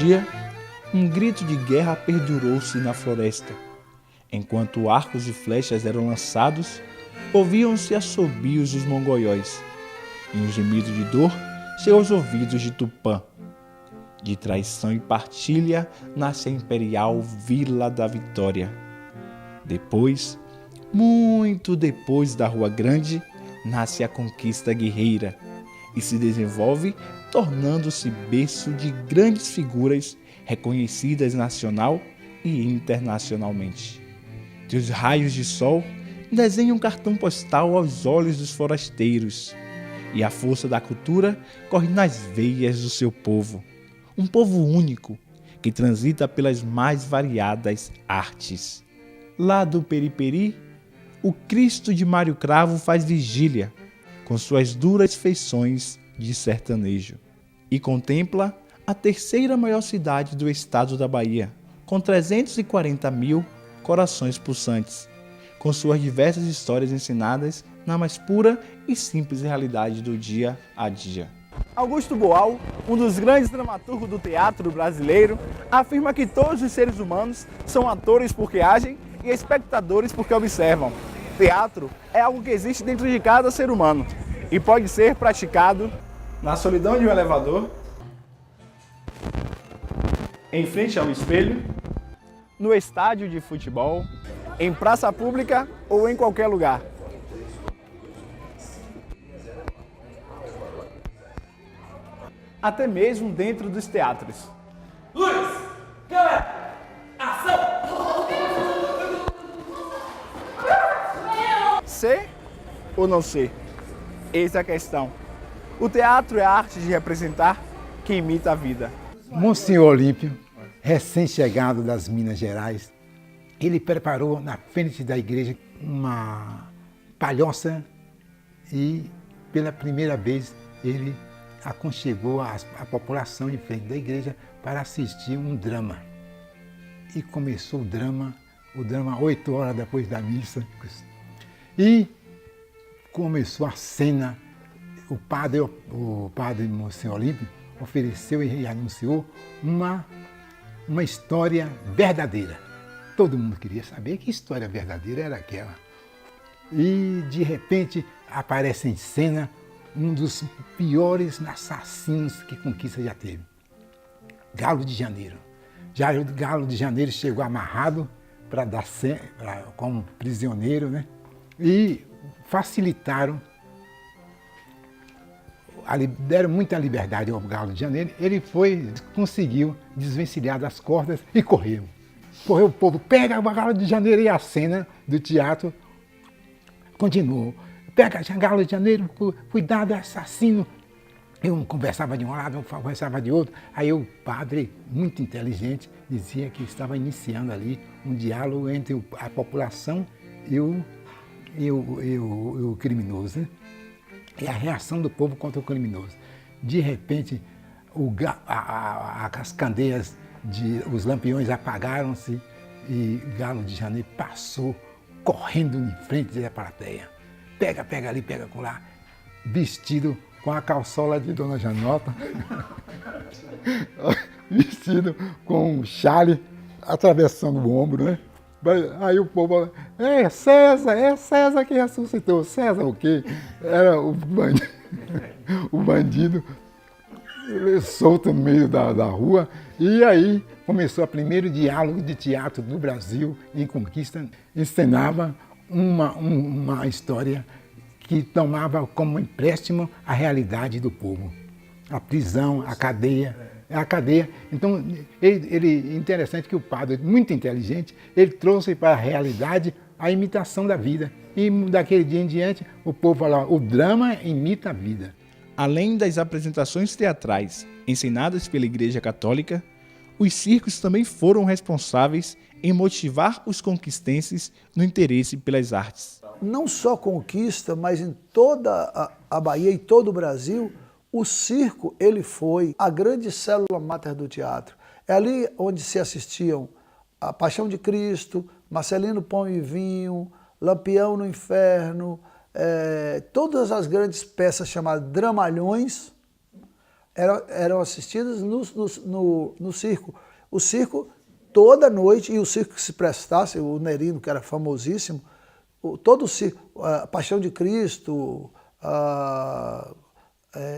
dia, um grito de guerra perdurou-se na floresta. Enquanto arcos e flechas eram lançados, ouviam-se assobios dos mongóis, e um gemido de dor chegou aos ouvidos de Tupã. De traição e partilha nasce a imperial Vila da Vitória. Depois, muito depois da Rua Grande, nasce a conquista guerreira e se desenvolve tornando-se berço de grandes figuras reconhecidas nacional e internacionalmente. Seus raios de sol desenham um cartão postal aos olhos dos forasteiros, e a força da cultura corre nas veias do seu povo. Um povo único que transita pelas mais variadas artes. Lá do Periperi, o Cristo de Mário Cravo faz vigília, com suas duras feições de sertanejo, e contempla a terceira maior cidade do estado da Bahia, com 340 mil corações pulsantes, com suas diversas histórias ensinadas na mais pura e simples realidade do dia a dia. Augusto Boal, um dos grandes dramaturgos do teatro brasileiro, afirma que todos os seres humanos são atores porque agem e espectadores porque observam. Teatro é algo que existe dentro de cada ser humano e pode ser praticado na solidão de um elevador, em frente ao espelho, no estádio de futebol, em praça pública ou em qualquer lugar. Até mesmo dentro dos teatros. Luz, câmera, ação! Ser ou não ser? Eis a questão. O teatro é a arte de representar que imita a vida. Monsenhor Olímpio, recém-chegado das Minas Gerais, ele preparou na frente da igreja uma palhoça e, pela primeira vez, ele aconchegou a população em frente da igreja para assistir um drama. E começou o drama 8 horas depois da missa. E começou a cena. O padre Monsenhor Olímpio ofereceu e anunciou uma história verdadeira. Todo mundo queria saber que história verdadeira era aquela. E, de repente, aparece em cena um dos piores assassinos que Conquista já teve. Galo de Janeiro. Já o Galo de Janeiro chegou amarrado como prisioneiro, né? E facilitaram, deram muita liberdade ao Galo de Janeiro. Ele conseguiu desvencilhar das cordas e correu. Correu o povo, pega o Galo de Janeiro, e a cena do teatro continuou. Pega Galo de Janeiro, cuidado, assassino. Eu conversava de um lado, eu conversava de outro. Aí o padre, muito inteligente, dizia que estava iniciando ali um diálogo entre a população e o criminoso, né? E a reação do povo contra o criminoso. De repente, as candeias, os lampiões apagaram-se e Galo de Janeiro passou correndo em frente da plateia. Pega ali, pega lá, vestido com a calçola de Dona Janota, vestido com um chale atravessando o ombro, né? Aí o povo fala, é César que ressuscitou. César o quê? Era o bandido solto no meio da rua. E aí começou o primeiro diálogo de teatro do Brasil em Conquista. Encenava uma história que tomava como empréstimo a realidade do povo. A prisão, a cadeia. Então, interessante que o padre, muito inteligente, ele trouxe para a realidade a imitação da vida. E daquele dia em diante, o povo falava, o drama imita a vida. Além das apresentações teatrais ensinadas pela Igreja Católica, os circos também foram responsáveis em motivar os conquistenses no interesse pelas artes. Não só Conquista, mas em toda a Bahia e todo o Brasil, o circo ele foi a grande célula máter do teatro. É ali onde se assistiam a Paixão de Cristo, Marcelino Pão e Vinho, Lampião no Inferno, todas as grandes peças chamadas dramalhões, eram assistidas no circo. O circo, toda noite, e o circo que se prestasse, o Nerino, que era famosíssimo, todo o circo, a Paixão de Cristo,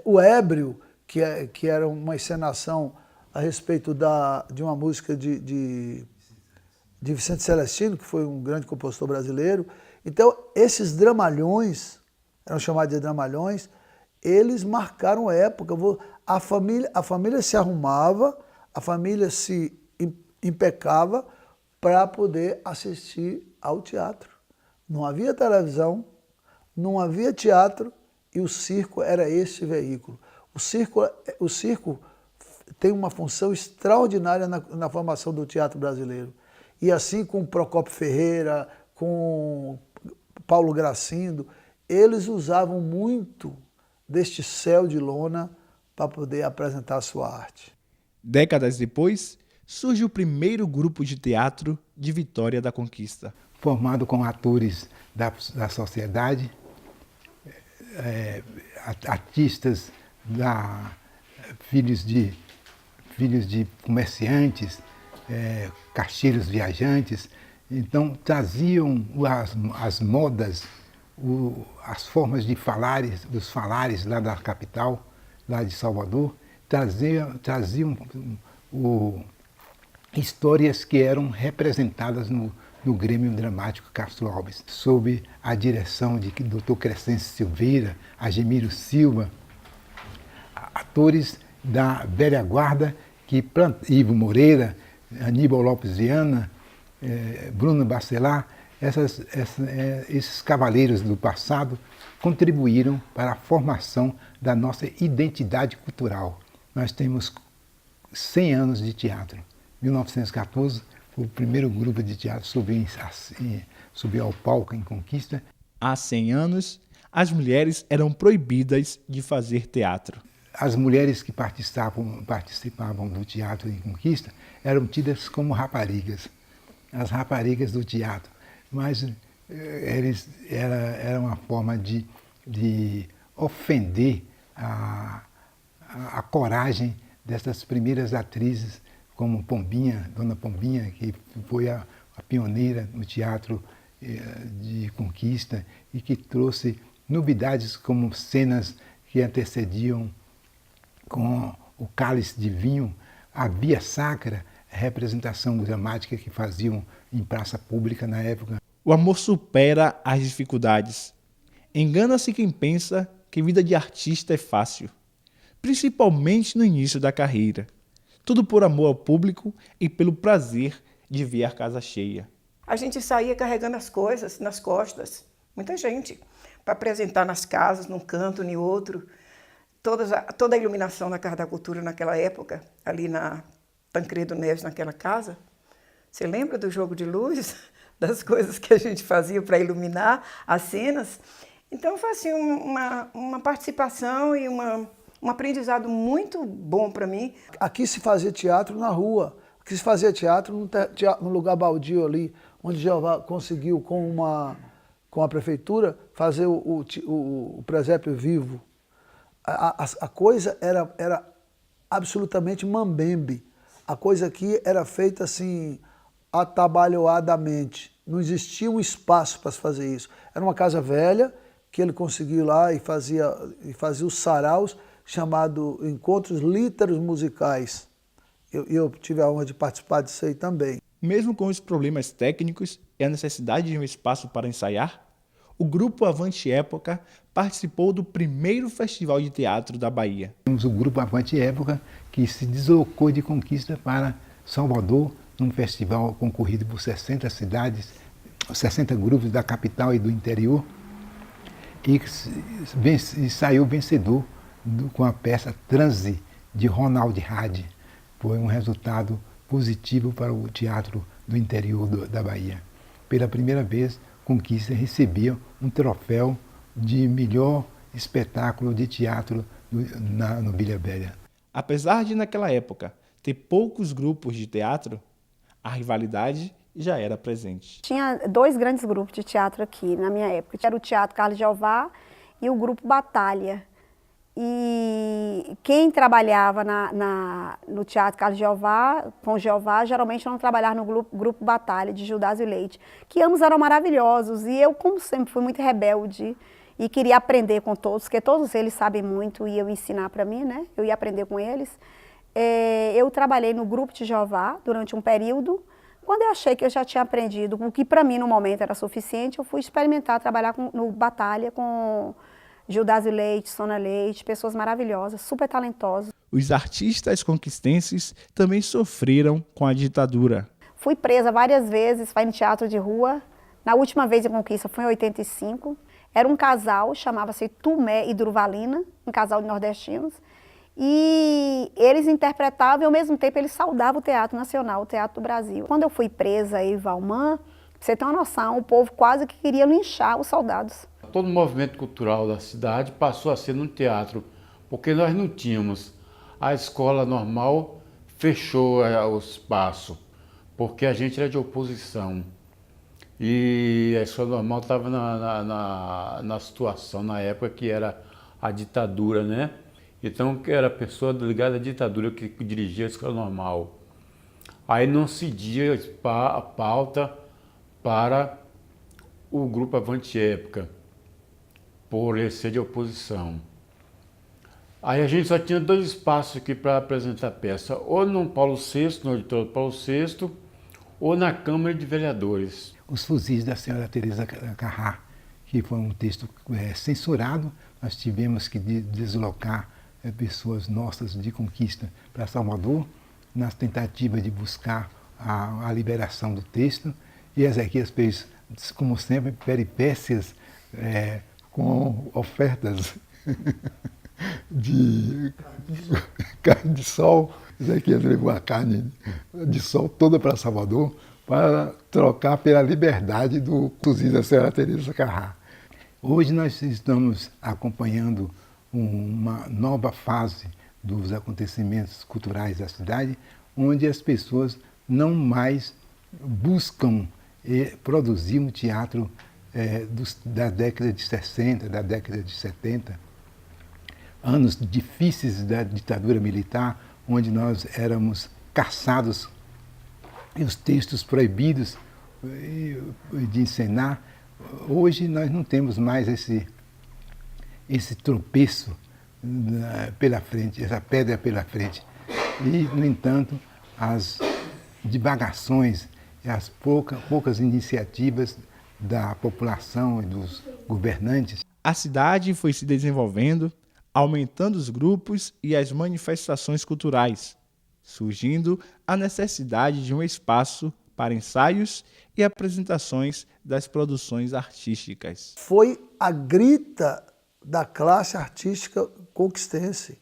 o Ébrio, que era uma encenação a respeito de uma música de Vicente Celestino, que foi um grande compositor brasileiro. Então, esses dramalhões, eram chamados de dramalhões, eles marcaram época. A família se arrumava, a família se impecava para poder assistir ao teatro. Não havia televisão, não havia teatro, e o circo era esse veículo. O circo tem uma função extraordinária na formação do teatro brasileiro. E assim com Procópio Ferreira, com Paulo Gracindo, eles usavam muito deste céu de lona para poder apresentar a sua arte. Décadas depois, surge o primeiro grupo de teatro de Vitória da Conquista. Formado com atores da sociedade, artistas, filhos de comerciantes, caixeiros viajantes. Então traziam as modas, as formas de falares, dos falares lá da capital, lá de Salvador, traziam histórias que eram representadas no Grêmio Dramático Castro Alves, sob a direção de Dr. Crescêncio Silveira, Agemiro Silva, atores da velha guarda, Ivo Moreira, Aníbal Lopes Viana, Bruno Bacelar, esses cavaleiros do passado contribuíram para a formação da nossa identidade cultural. Nós temos 100 anos de teatro. 1914 foi o primeiro grupo de teatro subiu ao palco em Conquista. Há 100 anos, as mulheres eram proibidas de fazer teatro. As mulheres que participavam do teatro em Conquista eram tidas como raparigas, as raparigas do teatro. Mas era uma forma de ofender a coragem dessas primeiras atrizes, como Pombinha, Dona Pombinha, que foi a pioneira no teatro de Conquista e que trouxe novidades como cenas que antecediam com o cálice de vinho, a via sacra, a representação dramática que faziam em praça pública na época. O amor supera as dificuldades. Engana-se quem pensa que vida de artista é fácil, principalmente no início da carreira. Tudo por amor ao público e pelo prazer de ver a casa cheia. A gente saía carregando as coisas nas costas, muita gente, para apresentar nas casas, num canto, em outro. Toda a iluminação na Casa da Cultura naquela época, ali na Tancredo Neves, naquela casa. Você lembra do jogo de luz? Das coisas que a gente fazia para iluminar as cenas? Então foi assim, uma participação e um aprendizado muito bom para mim. Aqui se fazia teatro na rua, aqui se fazia teatro num lugar baldio ali, onde Jeová conseguiu com a prefeitura fazer o presépio vivo. A coisa era absolutamente mambembe. A coisa aqui era feita assim, atabalhoadamente. Não existia um espaço para se fazer isso. Era uma casa velha que ele conseguiu lá e fazia os saraus, chamado Encontros Líteros Musicais. Eu tive a honra de participar disso aí também. Mesmo com os problemas técnicos e a necessidade de um espaço para ensaiar, o grupo Avante Época participou do primeiro festival de teatro da Bahia. Temos o grupo Avante Época, que se deslocou de Conquista para Salvador, num festival concorrido por 60 cidades, 60 grupos da capital e do interior, e saiu vencedor com a peça Transe, de Ronald Hadi. Foi um resultado positivo para o teatro do interior da Bahia. Pela primeira vez, Conquista recebia um troféu de melhor espetáculo de teatro no Vila Velha. Apesar de, naquela época, ter poucos grupos de teatro, a rivalidade já era presente. Tinha 2 grandes grupos de teatro aqui na minha época. Era o Teatro Carlos Jeová e o Grupo Batalha. E quem trabalhava no Teatro Carlos Jeová, com Jeová, geralmente não trabalhava no grupo Batalha, de Judásio Leite, que ambos eram maravilhosos. E eu, como sempre, fui muito rebelde e queria aprender com todos, porque todos eles sabem muito e eu ensinar para mim, né? Eu ia aprender com eles. Eu trabalhei no grupo de Jeová durante um período. Quando eu achei que eu já tinha aprendido o que para mim no momento era suficiente, eu fui experimentar trabalhar no Batalha com Judásio Leite, Sônia Leite, pessoas maravilhosas, super talentosas. Os artistas conquistenses também sofreram com a ditadura. Fui presa várias vezes, fui em teatro de rua. Na última vez em Conquista foi em 85. Era um casal, chamava-se Tumé e Durvalina, um casal de nordestinos. E eles interpretavam e ao mesmo tempo eles saudavam o Teatro Nacional, o Teatro do Brasil. Quando eu fui presa aí, Valmã, pra você ter uma noção, o povo quase que queria linchar os soldados. Todo o movimento cultural da cidade passou a ser no teatro, porque nós não tínhamos. A escola normal fechou o espaço, porque a gente era de oposição. E a escola normal estava na situação, na época que era a ditadura, né? Então, era a pessoa ligada à ditadura que dirigia a escola normal. Aí não cedia a pauta para o grupo Avante Época, por ele ser de oposição. Aí a gente só tinha 2 espaços aqui para apresentar peça, ou no Paulo VI, no auditório do Paulo VI, ou na Câmara de Vereadores. Os Fuzis da Senhora Teresa Carrá, que foi um texto censurado, nós tivemos que deslocar pessoas nossas de Conquista para Salvador, nas tentativas de buscar a liberação do texto. E Ezequias fez, como sempre, peripécias com ofertas de carne de sol. Ezequias levou a carne de sol toda para Salvador para trocar pela liberdade do Fuzis da Senhora Teresa Carrá. Hoje nós estamos acompanhando uma nova fase dos acontecimentos culturais da cidade, onde as pessoas não mais buscam produzir um teatro da década de 60, da década de 70, anos difíceis da ditadura militar, onde nós éramos caçados e os textos proibidos de encenar. Hoje nós não temos mais esse tropeço pela frente, essa pedra pela frente. E, no entanto, as divagações e as poucas iniciativas da população e dos governantes. A cidade foi se desenvolvendo, aumentando os grupos e as manifestações culturais, surgindo a necessidade de um espaço para ensaios e apresentações das produções artísticas. Foi a grita da classe artística conquistense.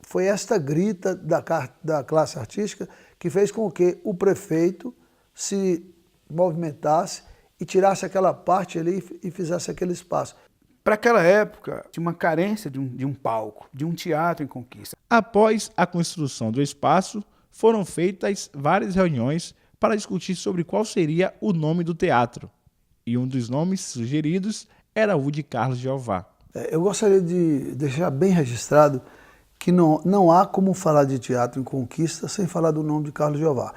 Foi esta grita da classe artística que fez com que o prefeito se movimentasse e tirasse aquela parte ali e fizesse aquele espaço. Para aquela época, tinha uma carência de um palco, de um teatro em Conquista. Após a construção do espaço, foram feitas várias reuniões para discutir sobre qual seria o nome do teatro. E um dos nomes sugeridos era o de Carlos Jeová. Eu gostaria de deixar bem registrado que não há como falar de teatro em Conquista sem falar do nome de Carlos Jeová.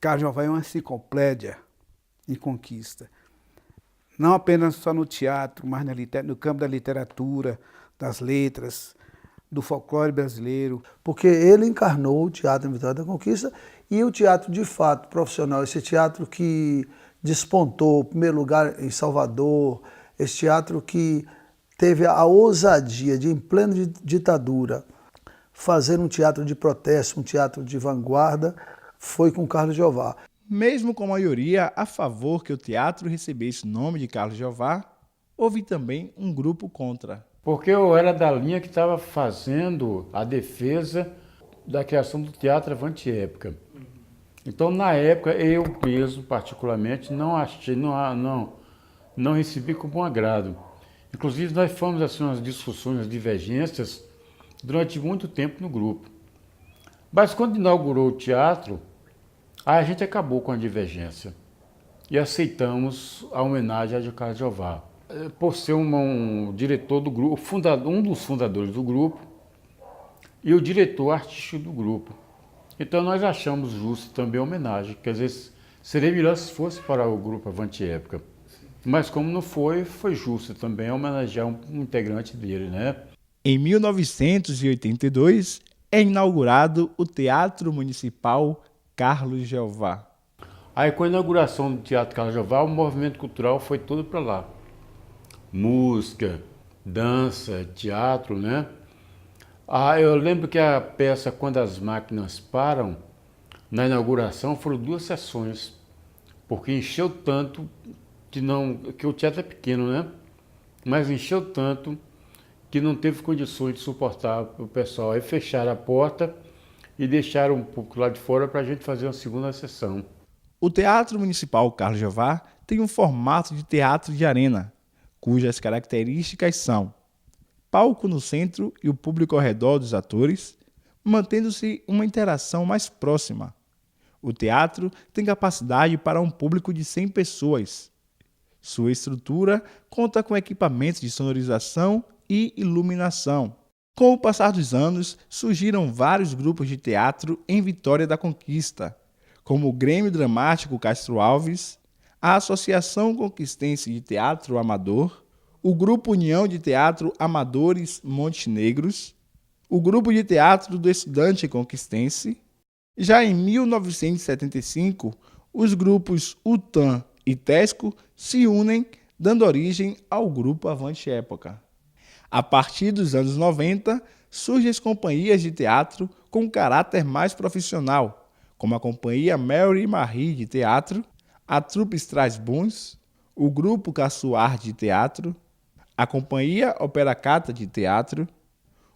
Carlos Jeová é uma enciclopédia em Conquista. Não apenas só no teatro, mas no campo da literatura, das letras, do folclore brasileiro. Porque ele encarnou o teatro em Vitória da Conquista e o teatro de fato profissional, esse teatro que despontou, em primeiro lugar, em Salvador, esse teatro que teve a ousadia de, em plena ditadura, fazer um teatro de protesto, um teatro de vanguarda, foi com Carlos Jeová. Mesmo com a maioria a favor que o teatro recebesse o nome de Carlos Jeová, houve também um grupo contra. Porque eu era da linha que estava fazendo a defesa da criação do Teatro Avante Época. Então, na época, eu mesmo, particularmente, não recebi com bom agrado. Inclusive, nós fomos assim, umas discussões, umas divergências, durante muito tempo no grupo. Mas quando inaugurou o teatro, aí a gente acabou com a divergência e aceitamos a homenagem a Carlos Jeová. por ser um diretor do grupo, um dos fundadores do grupo e o diretor artístico do grupo. Então nós achamos justo também a homenagem, que às vezes seria melhor se fosse para o grupo Avante Época. Mas como não foi, foi justo também homenagear um integrante dele, né? Em 1982 é inaugurado o Teatro Municipal Carlos Jeová. Aí com a inauguração do Teatro Carlos Jeová, o movimento cultural foi todo para lá. Música, dança, teatro, né? Eu lembro que a peça Quando as Máquinas Param, na inauguração, foram 2 sessões, porque encheu tanto que o teatro é pequeno, né? Mas encheu tanto que não teve condições de suportar o pessoal. Aí fecharam a porta e deixaram um pouco lá de fora para a gente fazer uma segunda sessão. O Teatro Municipal Carlos Jeová tem um formato de teatro de arena, cujas características são palco no centro e o público ao redor dos atores, mantendo-se uma interação mais próxima. O teatro tem capacidade para um público de 100 pessoas. Sua estrutura conta com equipamentos de sonorização e iluminação. Com o passar dos anos, surgiram vários grupos de teatro em Vitória da Conquista, como o Grêmio Dramático Castro Alves, a Associação Conquistense de Teatro Amador, o Grupo União de Teatro Amadores Montenegros, o Grupo de Teatro do Estudante Conquistense. Já em 1975, os grupos UTAN e TESCO se unem, dando origem ao Grupo Avante Época. A partir dos anos 90, surgem as companhias de teatro com caráter mais profissional, como a Companhia Mary Marie de Teatro, a Trupe Strasbourg, o Grupo Caçoar de Teatro, a Companhia Operacata de Teatro,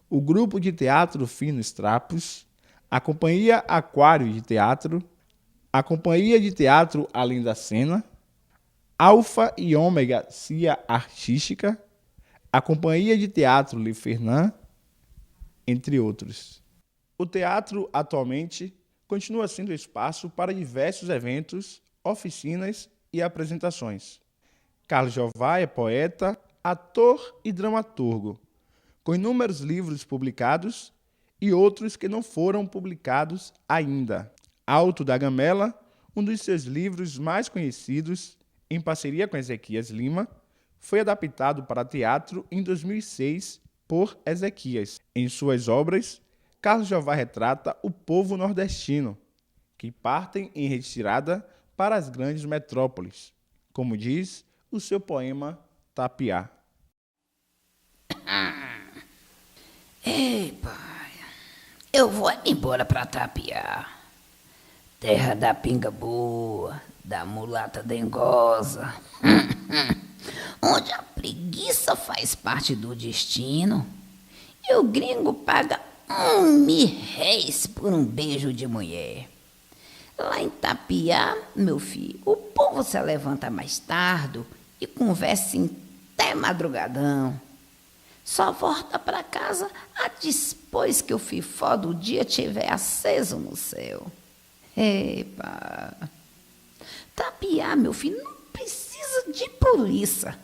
o Grupo de Teatro Finos Trapos, a Companhia Aquário de Teatro, a Companhia de Teatro Além da Cena, Alfa e Ômega Cia Artística, a Companhia de Teatro Le Fernand, entre outros. O teatro, atualmente, continua sendo espaço para diversos eventos, oficinas e apresentações. Carlos Jeová é poeta, ator e dramaturgo, com inúmeros livros publicados e outros que não foram publicados ainda. Alto da Gamela, um dos seus livros mais conhecidos, em parceria com Ezequias Lima, foi adaptado para teatro em 2006 por Ezequias. Em suas obras, Carlos Jeová retrata o povo nordestino, que partem em retirada para as grandes metrópoles, como diz o seu poema Tapiá. Ei, pai, eu vou embora pra Tapiá, terra da pinga boa, da mulata dengosa, onde a preguiça faz parte do destino e o gringo paga R$1.000 por um beijo de mulher. Lá em Tapiá, meu filho, o povo se levanta mais tarde e conversa até madrugadão. Só volta pra casa depois que o fifó do dia tiver aceso no céu. Epa! Tapiá, meu filho, não precisa de polícia.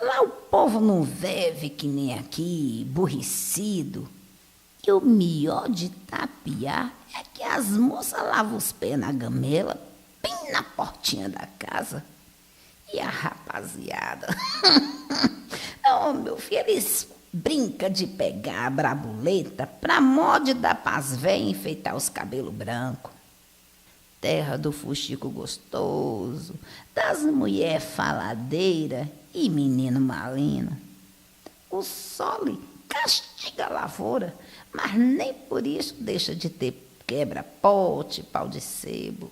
Lá o povo não vive que nem aqui, aborrecido. E o melhor de Tapiá é que as moças lavam os pés na gamela, bem na portinha da casa. E a rapaziada, oh, meu filho, eles brincam de pegar a brabuleta pra mod dar pras véias enfeitar os cabelos brancos. Terra do fuxico gostoso, das mulher faladeira e menino malino. O sol castiga a lavoura, mas nem por isso deixa de ter quebra-pote, pau de sebo.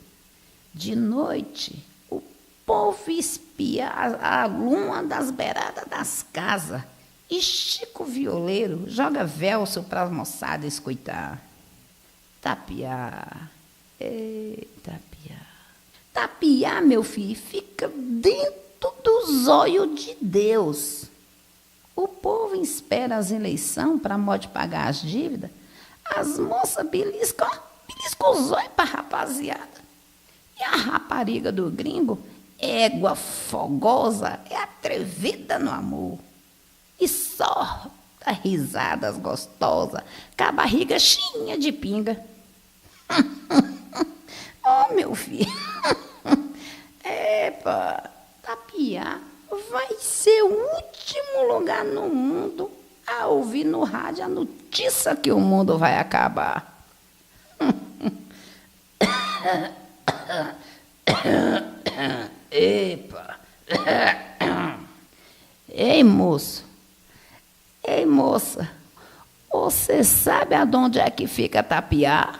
De noite, o povo espia a lua das beiradas das casas e Chico Violeiro joga velso para a moçada escutar. Tapiá, Tapiá. Tapiá, meu filho, fica dentro do zóio de Deus. O povo espera as eleições para modo pagar as dívidas. As moças beliscam o zóio para a rapaziada. E a rapariga do gringo, égua fogosa, é a atrevida no amor. E só dá risadas gostosas, com a barriga cheia de pinga. Oh, meu filho. Epa, Tapiá vai ser o último lugar no mundo a ouvir no rádio a notícia que o mundo vai acabar. Epa. Ei, moço. Ei, moça. Você sabe aonde é que fica Tapiá?